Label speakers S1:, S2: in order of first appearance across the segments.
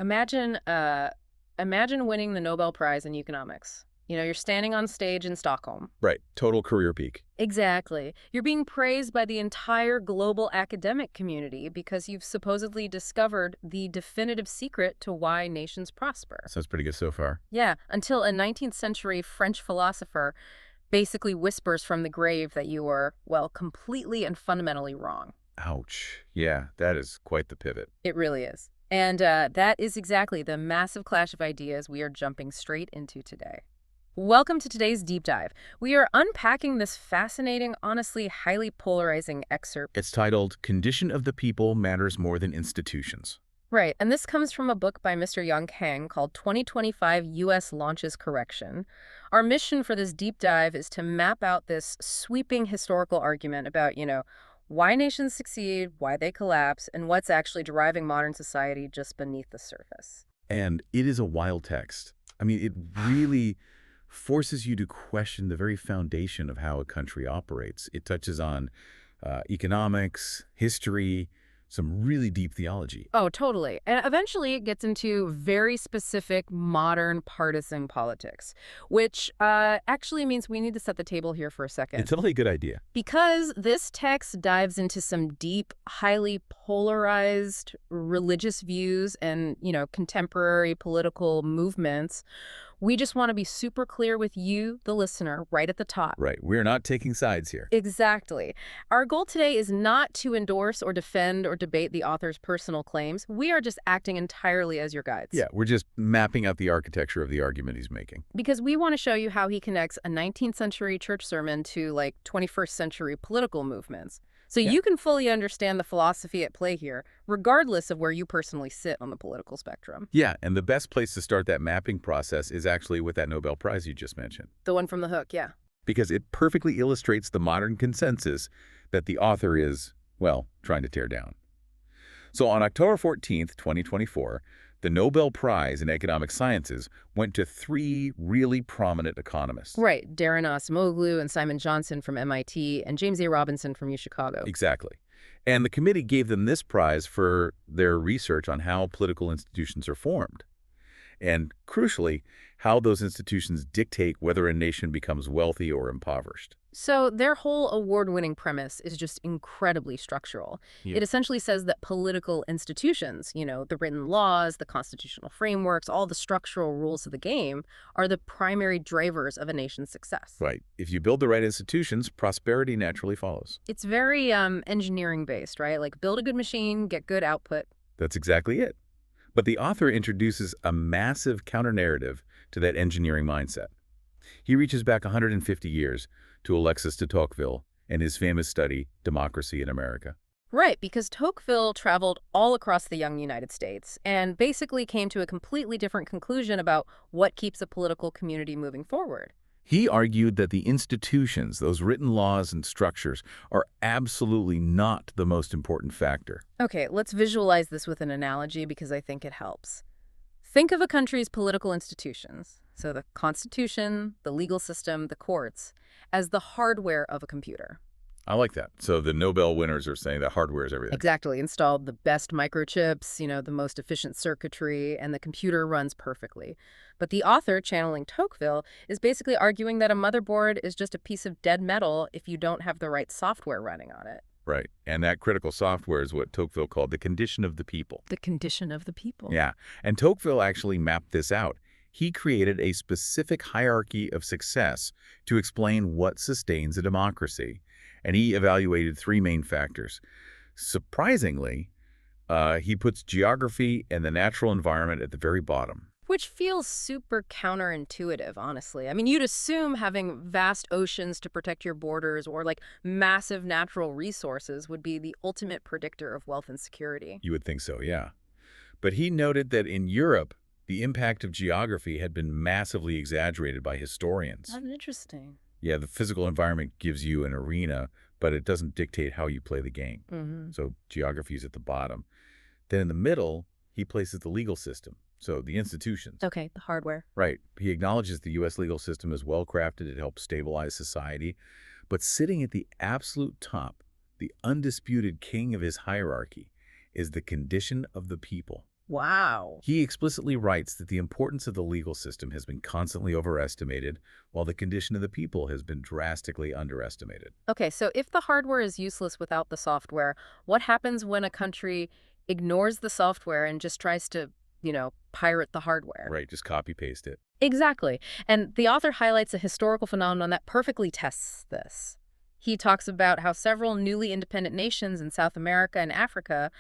S1: Imagine, imagine winning the Nobel Prize in economics. You're standing on stage in Stockholm.
S2: Right. Total career peak.
S1: Exactly. You're being praised by the entire global academic community because you've supposedly discovered the definitive secret to why nations prosper.
S2: Sounds pretty good so far.
S1: Yeah, until a 19th century French philosopher basically whispers from the grave that you were, well, completely and fundamentally wrong.
S2: Ouch. Yeah, that is quite the pivot.
S1: It really is. And that is exactly the massive clash of ideas we are jumping straight into today. Welcome to today's deep dive. We are unpacking this fascinating, honestly highly polarizing excerpt.
S2: It's titled Condition of the People Matters More Than Institutions.
S1: Right, and this comes from a book by Mr. Yong Kang called 2025 U.S. Launches Correction. Our mission for this deep dive is to map out this sweeping historical argument about, why nations succeed, why they collapse, and what's actually driving modern society just beneath the surface.
S2: And it is a wild text. I mean, it really forces you to question the very foundation of how a country operates. It touches on economics, history, some really deep theology.
S1: Oh, totally. And eventually it gets into very specific modern partisan politics, which actually means we need to set the table here for a second.
S2: It's totally a good idea.
S1: Because this text dives into some deep, highly polarized religious views and, contemporary political movements. We just want to be super clear with you, the listener, right at the top.
S2: Right. We're not taking sides here.
S1: Exactly. Our goal today is not to endorse or defend or debate the author's personal claims. We are just acting entirely as your guides.
S2: Yeah, we're just mapping out the architecture of the argument he's making.
S1: Because we want to show you how he connects a 19th century church sermon to, 21st century political movements. So you can fully understand the philosophy at play here, regardless of where you personally sit on the political spectrum.
S2: Yeah, and the best place to start that mapping process is actually with that Nobel Prize you just mentioned.
S1: The one from the hook, yeah.
S2: Because it perfectly illustrates the modern consensus that the author is, well, trying to tear down. So on October 14th, 2024, the Nobel Prize in Economic Sciences went to three really prominent economists.
S1: Right, Darren Acemoglu and Simon Johnson from MIT and James A. Robinson from UChicago.
S2: Exactly. And the committee gave them this prize for their research on how political institutions are formed. And crucially, how those institutions dictate whether a nation becomes wealthy or impoverished.
S1: So their whole award-winning premise is just incredibly structural.
S2: Yeah.
S1: It essentially says that political institutions, the written laws, the constitutional frameworks, all the structural rules of the game, are the primary drivers of a nation's success.
S2: Right. If you build the right institutions, prosperity naturally follows.
S1: It's very engineering-based, right? Like build a good machine, get good output.
S2: That's exactly it. But the author introduces a massive counter-narrative to that engineering mindset. He reaches back 150 years to Alexis de Tocqueville and his famous study, Democracy in America.
S1: Right, because Tocqueville traveled all across the young United States and basically came to a completely different conclusion about what keeps a political community moving forward.
S2: He argued that the institutions, those written laws and structures, are absolutely not the most important factor.
S1: Okay, let's visualize this with an analogy because I think it helps. Think of a country's political institutions, so the Constitution, the legal system, the courts, as the hardware of a computer.
S2: I like that. So the Nobel winners are saying that hardware is everything.
S1: Exactly. Installed the best microchips, the most efficient circuitry, and the computer runs perfectly. But the author, channeling Tocqueville, is basically arguing that a motherboard is just a piece of dead metal if you don't have the right software running on it.
S2: Right. And that critical software is what Tocqueville called the condition of the people.
S1: The condition of the people.
S2: Yeah. And Tocqueville actually mapped this out. He created a specific hierarchy of success to explain what sustains a democracy. And he evaluated three main factors. Surprisingly, he puts geography and the natural environment at the very bottom.
S1: Which feels super counterintuitive, honestly. I mean, you'd assume having vast oceans to protect your borders or massive natural resources would be the ultimate predictor of wealth and security.
S2: You would think so, yeah. But he noted that in Europe, the impact of geography had been massively exaggerated by historians.
S1: That's interesting.
S2: Yeah, the physical environment gives you an arena, but it doesn't dictate how you play the game. So geography is at the bottom. Then in the middle, he places the legal system, so the institutions.
S1: Okay, the hardware.
S2: Right. He acknowledges the U.S. legal system is well-crafted. It helps stabilize society. But sitting at the absolute top, the undisputed king of his hierarchy, is the condition of the people.
S1: Wow.
S2: He explicitly writes that the importance of the legal system has been constantly overestimated, while the condition of the people has been drastically underestimated.
S1: Okay, so if the hardware is useless without the software, what happens when a country ignores the software and just tries to, pirate the hardware?
S2: Right, just copy-paste it.
S1: Exactly. And the author highlights a historical phenomenon that perfectly tests this. He talks about how several newly independent nations in South America and Africa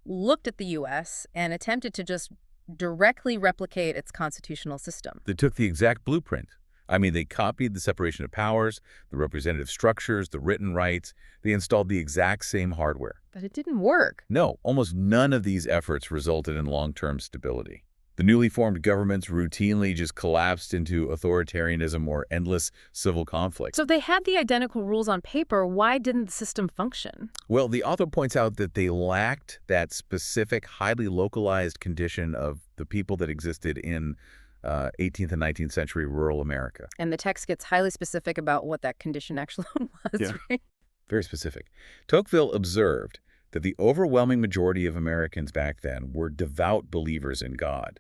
S1: looked at the U.S. and attempted to just directly replicate its constitutional system.
S2: They took the exact blueprint. I mean, they copied the separation of powers, the representative structures, the written rights. They installed the exact same hardware.
S1: But it didn't work.
S2: No, almost none of these efforts resulted in long-term stability. The newly formed governments routinely just collapsed into authoritarianism or endless civil conflict.
S1: So if they had the identical rules on paper, why didn't the system function?
S2: Well, the author points out that they lacked that specific, highly localized condition of the people that existed in 18th and 19th century rural America.
S1: And the text gets highly specific about what that condition actually was,
S2: Yeah.
S1: right?
S2: Very specific. Tocqueville observed that the overwhelming majority of Americans back then were devout believers in God.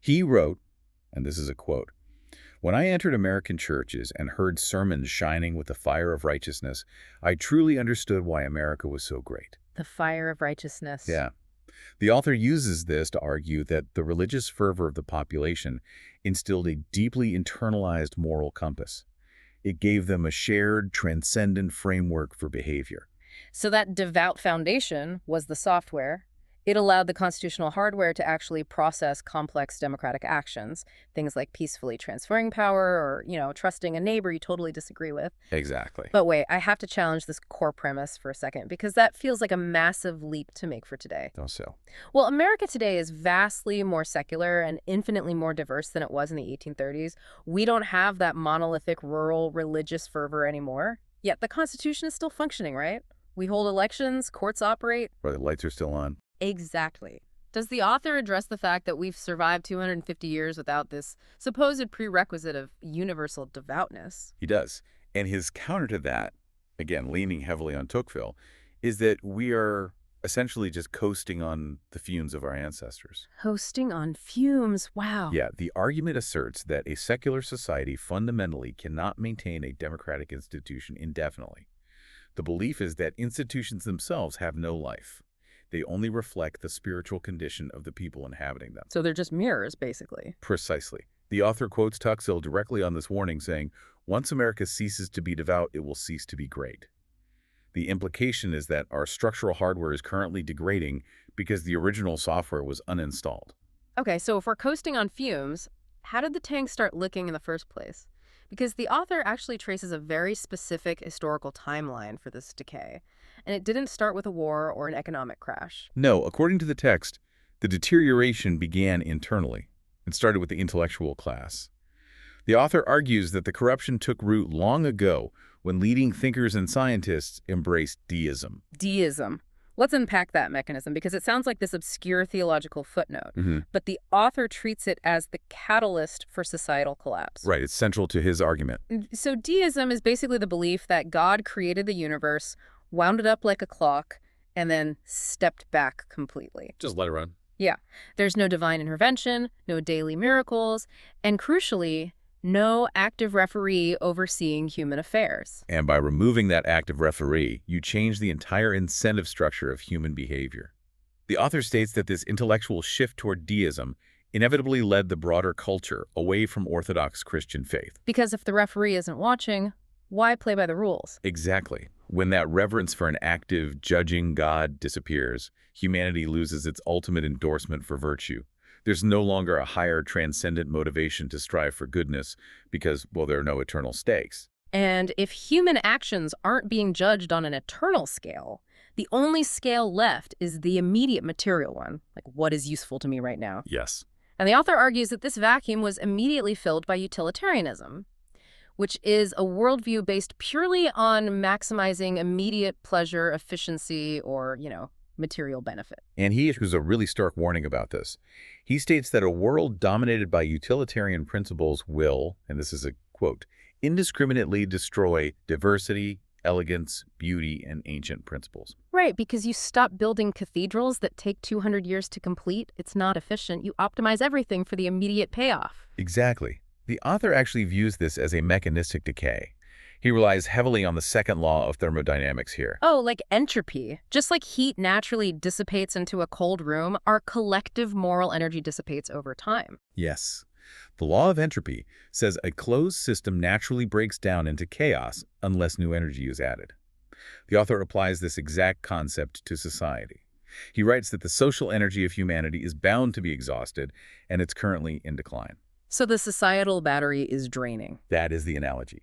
S2: He wrote, and this is a quote, "When I entered American churches and heard sermons shining with the fire of righteousness, I truly understood why America was so great."
S1: The fire of righteousness.
S2: Yeah. The author uses this to argue that the religious fervor of the population instilled a deeply internalized moral compass. It gave them a shared, transcendent framework for behavior.
S1: So that devout foundation was the software. It allowed the constitutional hardware to actually process complex democratic actions, things like peacefully transferring power or, trusting a neighbor you totally disagree with.
S2: Exactly.
S1: But wait, I have to challenge this core premise for a second because that feels like a massive leap to make for today.
S2: Also,
S1: Well, America today is vastly more secular and infinitely more diverse than it was in the 1830s. We don't have that monolithic rural religious fervor anymore. Yet the Constitution is still functioning, right? We hold elections, courts operate.
S2: where the lights are still on.
S1: Exactly. Does the author address the fact that we've survived 250 years without this supposed prerequisite of universal devoutness?
S2: He does. And his counter to that, again, leaning heavily on Tocqueville, is that we are essentially just coasting on the fumes of our ancestors.
S1: Hosting on fumes. Wow.
S2: Yeah, the argument asserts that a secular society fundamentally cannot maintain a democratic institution indefinitely. The belief is that institutions themselves have no life. They only reflect the spiritual condition of the people inhabiting them.
S1: So they're just mirrors, basically.
S2: Precisely. The author quotes Tocqueville directly on this warning, saying, "Once America ceases to be devout, it will cease to be great." The implication is that our structural hardware is currently degrading because the original software was uninstalled.
S1: Okay, so if we're coasting on fumes, how did the tank start licking in the first place? Because the author actually traces a very specific historical timeline for this decay, and it didn't start with a war or an economic crash.
S2: No, according to the text, the deterioration began internally. It started with the intellectual class. The author argues that the corruption took root long ago when leading thinkers and scientists embraced deism.
S1: Deism. Let's unpack that mechanism because it sounds like this obscure theological footnote,
S2: Mm-hmm.
S1: but the author treats it as the catalyst for societal collapse.
S2: Right, it's central to his argument.
S1: So deism is basically the belief that God created the universe, wound it up like a clock, and then stepped back completely.
S2: Just let it run.
S1: Yeah, there's no divine intervention, no daily miracles, and crucially, no active referee overseeing human affairs.
S2: And by removing that active referee, you change the entire incentive structure of human behavior. The author states that this intellectual shift toward deism inevitably led the broader culture away from Orthodox Christian faith.
S1: Because if the referee isn't watching, why play by the rules?
S2: Exactly. When that reverence for an active, judging God disappears, humanity loses its ultimate endorsement for virtue. There's no longer a higher transcendent motivation to strive for goodness because, well, there are no eternal stakes.
S1: And if human actions aren't being judged on an eternal scale, the only scale left is the immediate material one, like what is useful to me right now.
S2: Yes.
S1: And the author argues that this vacuum was immediately filled by utilitarianism, which is a worldview based purely on maximizing immediate pleasure, efficiency, or, material benefit.
S2: And he issues a really stark warning about this. He states that a world dominated by utilitarian principles will, and this is a quote, indiscriminately destroy diversity, elegance, beauty, and ancient principles.
S1: Right, because you stop building cathedrals that take 200 years to complete. It's not efficient. You optimize everything for the immediate payoff.
S2: Exactly. The author actually views this as a mechanistic decay. He relies heavily on the second law of thermodynamics here.
S1: Oh, like entropy. Just like heat naturally dissipates into a cold room, our collective moral energy dissipates over time.
S2: Yes. The law of entropy says a closed system naturally breaks down into chaos unless new energy is added. The author applies this exact concept to society. He writes that the social energy of humanity is bound to be exhausted, and it's currently in decline.
S1: So the societal battery is draining.
S2: That is the analogy.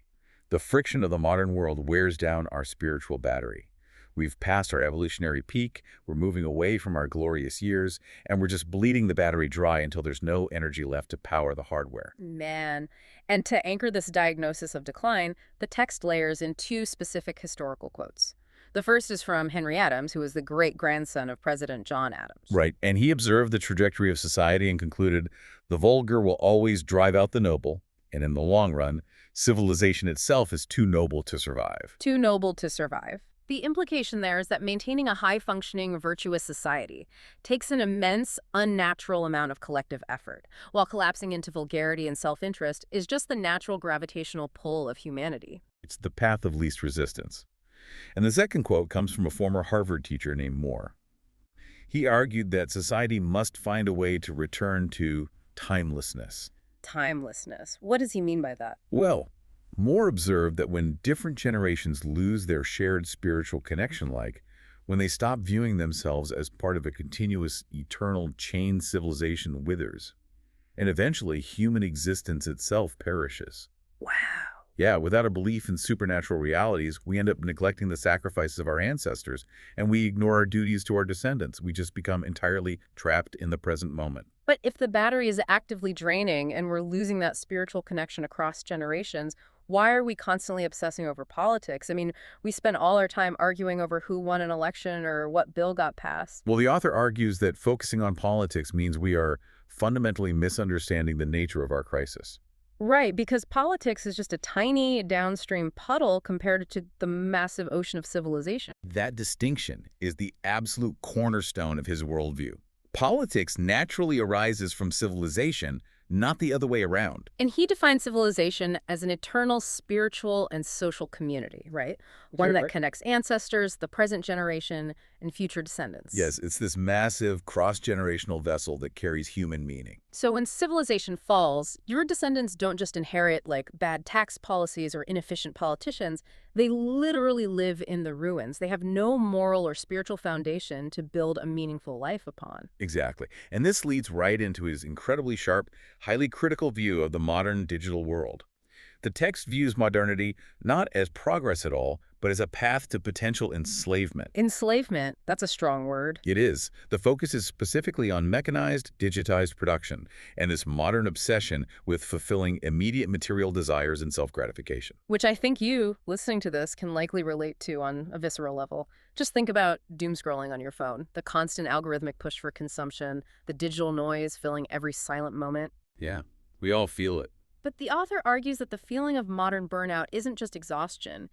S2: The friction of the modern world wears down our spiritual battery. We've passed our evolutionary peak, we're moving away from our glorious years, and we're just bleeding the battery dry until there's no energy left to power the hardware.
S1: Man. And to anchor this diagnosis of decline, the text layers in two specific historical quotes. The first is from Henry Adams, who was the great-grandson of President John Adams.
S2: Right, and he observed the trajectory of society and concluded, the vulgar will always drive out the noble, and in the long run, civilization itself is too noble to survive.
S1: Too noble to survive. The implication there is that maintaining a high-functioning, virtuous society takes an immense, unnatural amount of collective effort, while collapsing into vulgarity and self-interest is just the natural gravitational pull of humanity.
S2: It's the path of least resistance. And the second quote comes from a former Harvard teacher named Moore. He argued that society must find a way to return to timelessness.
S1: Timelessness. What does he mean by that?
S2: Well, Moore observed that when different generations lose their shared spiritual connection, like when they stop viewing themselves as part of a continuous, eternal chain, civilization withers, and eventually human existence itself perishes.
S1: Wow.
S2: Yeah, without a belief in supernatural realities, we end up neglecting the sacrifices of our ancestors, and we ignore our duties to our descendants. We just become entirely trapped in the present moment.
S1: But if the battery is actively draining and we're losing that spiritual connection across generations, why are we constantly obsessing over politics? I mean, we spend all our time arguing over who won an election or what bill got passed.
S2: Well, the author argues that focusing on politics means we are fundamentally misunderstanding the nature of our crisis.
S1: Right, because politics is just a tiny downstream puddle compared to the massive ocean of civilization.
S2: That distinction is the absolute cornerstone of his worldview. Politics naturally arises from civilization, not the other way around.
S1: And he defines civilization as an eternal spiritual and social community, right? One that connects ancestors, the present generation, and future descendants.
S2: Yes, it's this massive cross-generational vessel that carries human meaning.
S1: So when civilization falls, your descendants don't just inherit like bad tax policies or inefficient politicians. They literally live in the ruins. They have no moral or spiritual foundation to build a meaningful life upon.
S2: Exactly. And this leads right into his incredibly sharp, highly critical view of the modern digital world. The text views modernity not as progress at all, but as a path to potential enslavement.
S1: Enslavement, that's a strong word.
S2: It is. The focus is specifically on mechanized, digitized production, and this modern obsession with fulfilling immediate material desires and self-gratification.
S1: Which I think you, listening to this, can likely relate to on a visceral level. Just think about doom scrolling on your phone, the constant algorithmic push for consumption, the digital noise filling every silent moment.
S2: Yeah, we all feel it.
S1: But the author argues that the feeling of modern burnout isn't just exhaustion.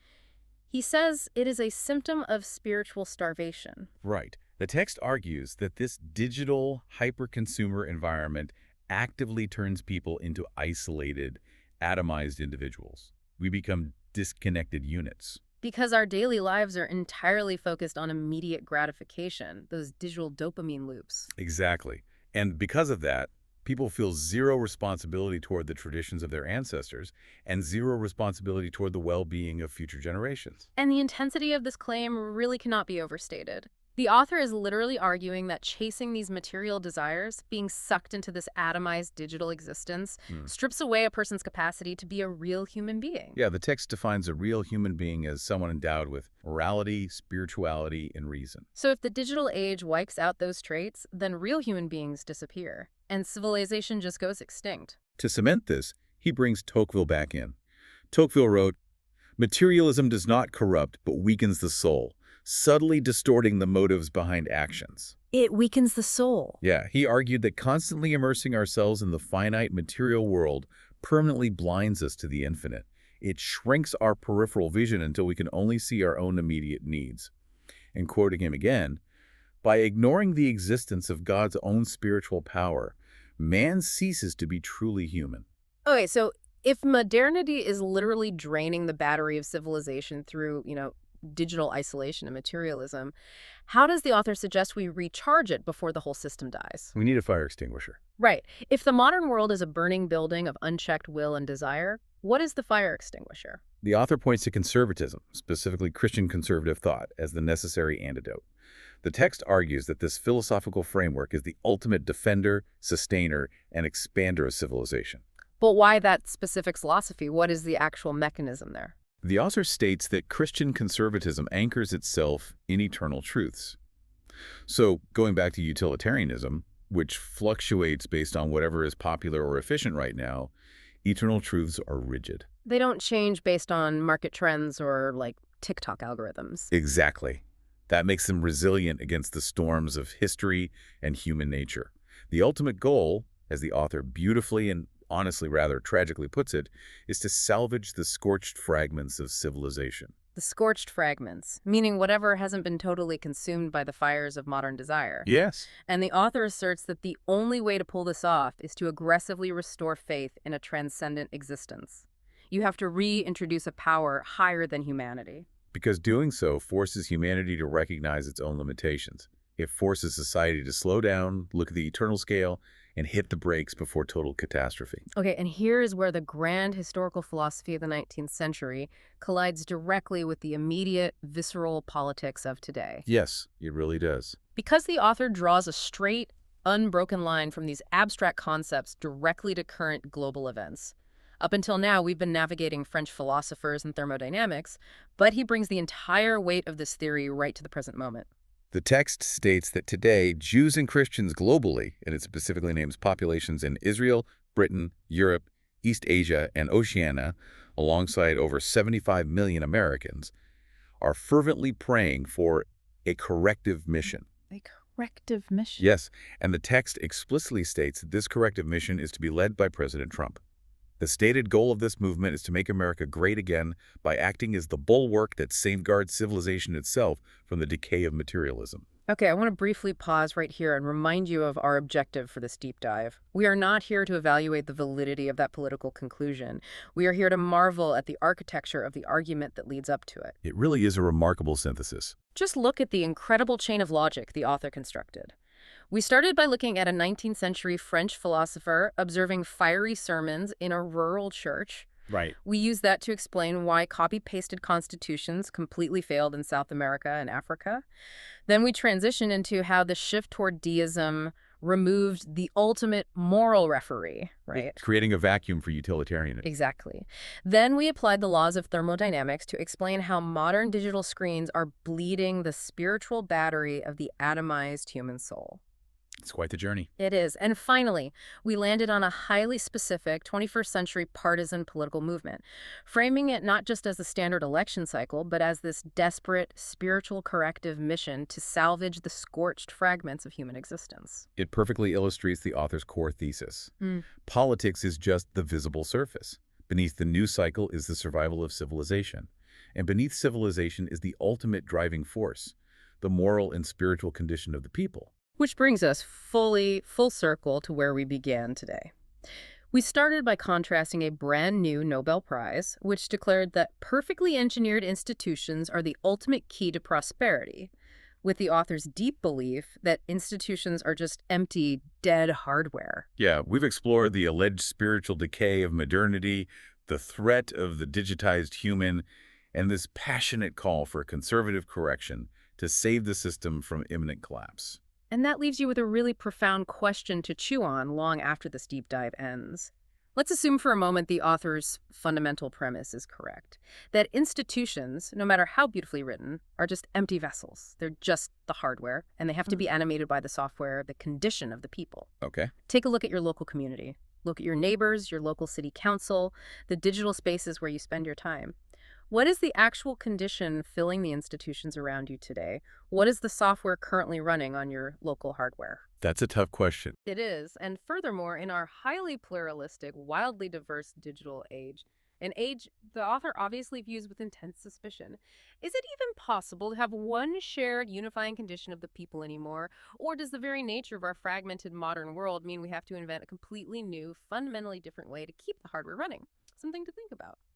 S1: He says it is a symptom of spiritual starvation.
S2: Right. The text argues that this digital, hyper-consumer environment actively turns people into isolated, atomized individuals. We become disconnected units.
S1: Because our daily lives are entirely focused on immediate gratification, those digital dopamine loops.
S2: Exactly. And because of that, people feel zero responsibility toward the traditions of their ancestors and zero responsibility toward the well-being of future generations.
S1: And the intensity of this claim really cannot be overstated. The author is literally arguing that chasing these material desires, being sucked into this atomized digital existence, strips away a person's capacity to be a real human being.
S2: Yeah, the text defines a real human being as someone endowed with morality, spirituality, and reason.
S1: So if the digital age wipes out those traits, then real human beings disappear, and civilization just goes extinct.
S2: To cement this, he brings Tocqueville back in. Tocqueville wrote, "Materialism does not corrupt, but weakens the soul, subtly distorting the motives behind actions."
S1: It weakens the soul.
S2: Yeah, he argued that constantly immersing ourselves in the finite material world permanently blinds us to the infinite. It shrinks our peripheral vision until we can only see our own immediate needs. And quoting him again, by ignoring the existence of God's own spiritual power, man ceases to be truly human.
S1: Okay, so if modernity is literally draining the battery of civilization through, digital isolation and materialism, how does the author suggest we recharge it before the whole system dies?
S2: We need a fire extinguisher.
S1: Right. If the modern world is a burning building of unchecked will and desire, what is the fire extinguisher?
S2: The author points to conservatism, specifically Christian conservative thought, as the necessary antidote. The text argues that this philosophical framework is the ultimate defender, sustainer, and expander of civilization.
S1: But why that specific philosophy? What is the actual mechanism there?
S2: The author states that Christian conservatism anchors itself in eternal truths. So, going back to utilitarianism, which fluctuates based on whatever is popular or efficient right now, eternal truths are rigid.
S1: They don't change based on market trends or, like, TikTok algorithms.
S2: Exactly. That makes them resilient against the storms of history and human nature. The ultimate goal, as the author beautifully and honestly rather tragically puts it, is to salvage the scorched fragments of civilization.
S1: The scorched fragments, meaning whatever hasn't been totally consumed by the fires of modern desire.
S2: Yes.
S1: And the author asserts that the only way to pull this off is to aggressively restore faith in a transcendent existence. You have to reintroduce a power higher than humanity.
S2: Because doing so forces humanity to recognize its own limitations. It forces society to slow down, look at the eternal scale, and hit the brakes before total catastrophe.
S1: Okay, and here is where the grand historical philosophy of the 19th century collides directly with the immediate, visceral politics of today.
S2: Yes, it really does.
S1: Because the author draws a straight, unbroken line from these abstract concepts directly to current global events. Up until now, we've been navigating French philosophers and thermodynamics, but he brings the entire weight of this theory right to the present moment.
S2: The text states that today, Jews and Christians globally, and it specifically names populations in Israel, Britain, Europe, East Asia, and Oceania, alongside over 75 million Americans, are fervently praying for a corrective mission.
S1: A corrective mission?
S2: Yes, and the text explicitly states that this corrective mission is to be led by President Trump. The stated goal of this movement is to make America great again by acting as the bulwark that safeguards civilization itself from the decay of materialism.
S1: Okay, I want to briefly pause right here and remind you of our objective for this deep dive. We are not here to evaluate the validity of that political conclusion. We are here to marvel at the architecture of the argument that leads up to it.
S2: It really is a remarkable synthesis.
S1: Just look at the incredible chain of logic the author constructed. We started by looking at a 19th century French philosopher observing fiery sermons in a rural church.
S2: Right.
S1: We used that to explain why copy-pasted constitutions completely failed in South America and Africa. Then we transitioned into how the shift toward deism removed the ultimate moral referee, right?
S2: Creating a vacuum for utilitarianism.
S1: Exactly. Then we applied the laws of thermodynamics to explain how modern digital screens are bleeding the spiritual battery of the atomized human soul.
S2: It's quite the journey.
S1: It is. And finally, we landed on a highly specific 21st century partisan political movement, framing it not just as a standard election cycle, but as this desperate spiritual corrective mission to salvage the scorched fragments of human existence.
S2: It perfectly illustrates the author's core thesis.
S1: Mm.
S2: Politics is just the visible surface. Beneath the news cycle is the survival of civilization. And beneath civilization is the ultimate driving force, the moral and spiritual condition of the people.
S1: Which brings us full circle to where we began today. We started by contrasting a brand new Nobel Prize, which declared that perfectly engineered institutions are the ultimate key to prosperity, with the author's deep belief that institutions are just empty, dead hardware.
S2: Yeah, we've explored the alleged spiritual decay of modernity, the threat of the digitized human, and this passionate call for conservative correction to save the system from imminent collapse.
S1: And that leaves you with a really profound question to chew on long after this deep dive ends. Let's assume for a moment the author's fundamental premise is correct, that institutions, no matter how beautifully written, are just empty vessels. They're just the hardware, and they have to be animated by the software, the condition of the people.
S2: Okay.
S1: Take a look at your local community. Look at your neighbors, your local city council, the digital spaces where you spend your time. What is the actual condition filling the institutions around you today? What is the software currently running on your local hardware?
S2: That's a tough question.
S1: It is. And furthermore, in our highly pluralistic, wildly diverse digital age, An age the author obviously views with intense suspicion. Is it even possible to have one shared unifying condition of the people anymore? Or does the very nature of our fragmented modern world mean we have to invent a completely new, fundamentally different way to keep the hardware running? Something to think about.